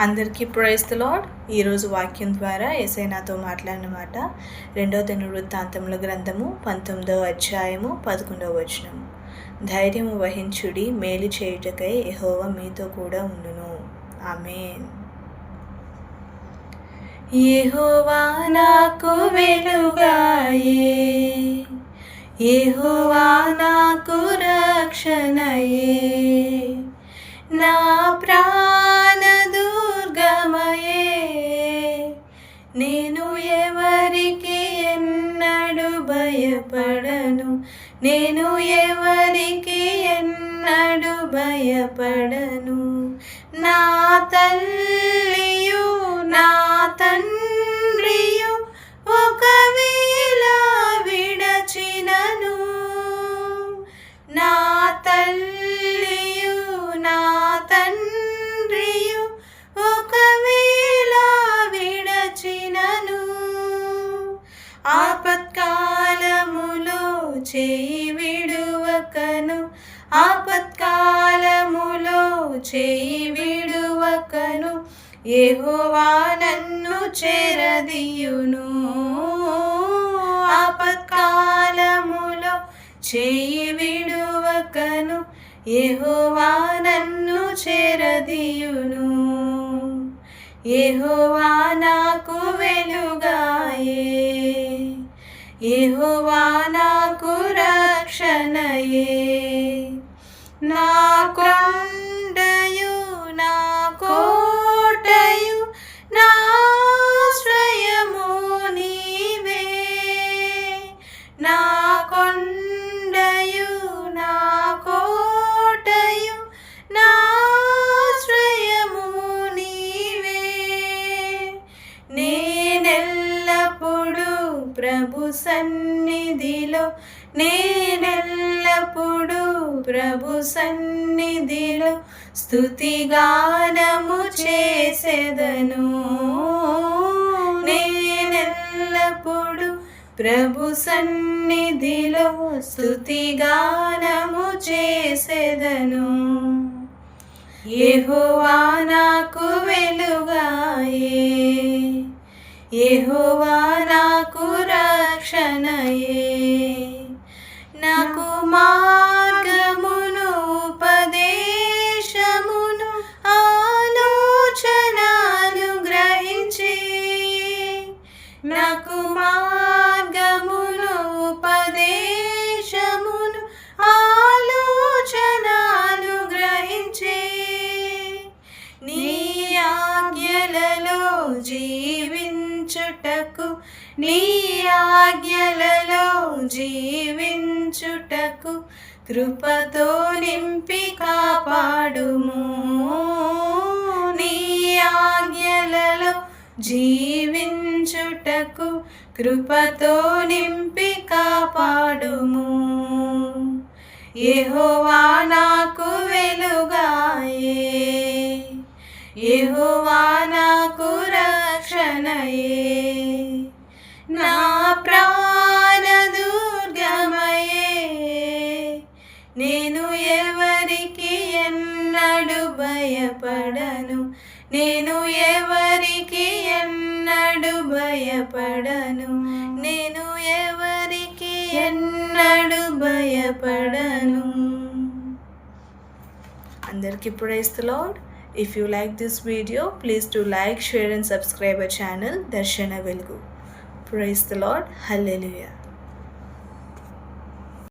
అందరికీ praise the lord. ఈరోజు వాక్యం ద్వారా యేసయ్య నాతో మాట్లాడిన మాట 2వ దినవృత్తాంతముల గ్రంథము 19వ అధ్యాయము 11వ వచనము. ధైర్యము వహించుడి, మేలు చేయుటకై యెహోవా మీతో కూడా ఉండును. ఆమేన్. యెహోవా నాకు వెలుగాయే, యెహోవా నాకు రక్షణయే, నా ప్రాణ దుర్గమయే, నేను ఎవరికి ఎన్నడు భయపడను, నేను ఎవరికి ఎన్నడు భయపడను. నా తల్లియు నా తండ్రియు ఒకవేళ విడచినను, నా తల్లియు నా తండ్రియు ఒకవేళ విడచినను, ఆపత్కాలములో చేయి విడువకను, ఆపత్కాలములో చేయి విడువకను, యెహోవా నన్ను చేరదీయును. ఆపత్కాలములో చేయి విడువకను, యెహోవా నన్ను చేరదీయును. యెహోవా నాకు వెలుగాయే, యెహోవా నాకు రక్షణయే, నా కొండయు నా కోటయు నా ఆశ్రయము నీవే, నా కొండయు నా కోటయు నా ఆశ్రయము నీవే, నేనెల్లప్పుడు ప్రభు సన్నిధిలో, నేనెల్లప్పుడు ప్రభు సన్నిధిలో స్తుతిగానము చేసెదను. నేనెల్లప్పుడు ప్రభు సన్నిధిలో స్తుతిగానము చేసెదను. యెహోవా నాకు వెలుగాయే, యెహోవా నాకు రక్షణయే, నాకు మార్గమును ఉపదేశమును ఆలోచనను గ్రహించి, నాకు మార్గమును ఉపదేశమును ఆలోచనను గ్రహించి, నీ ఆజ్ఞలలో జీవించుటకు, నీ ఆజ్ఞలలో జీవించుటకు కృపతో నింపి కాపాడుము. నీ ఆజ్ఞలలో జీవించుటకు కృపతో నింపి కాపాడుము. యెహోవా నాకు వెలుగాయే, యెహోవా నాకు రక్షణయే, నా ప్రాణ దుర్గమయే, నేను ఎవరికి ఎన్నడు భయపడను, నేను ఎవరికి ఎన్నడు భయపడను, నేను ఎవరికి ఎన్నడు భయపడను. అందరికీ praise the lord. If you like this video, please do like, share and subscribe our channel Darshana Velugu. Praise the Lord. Hallelujah.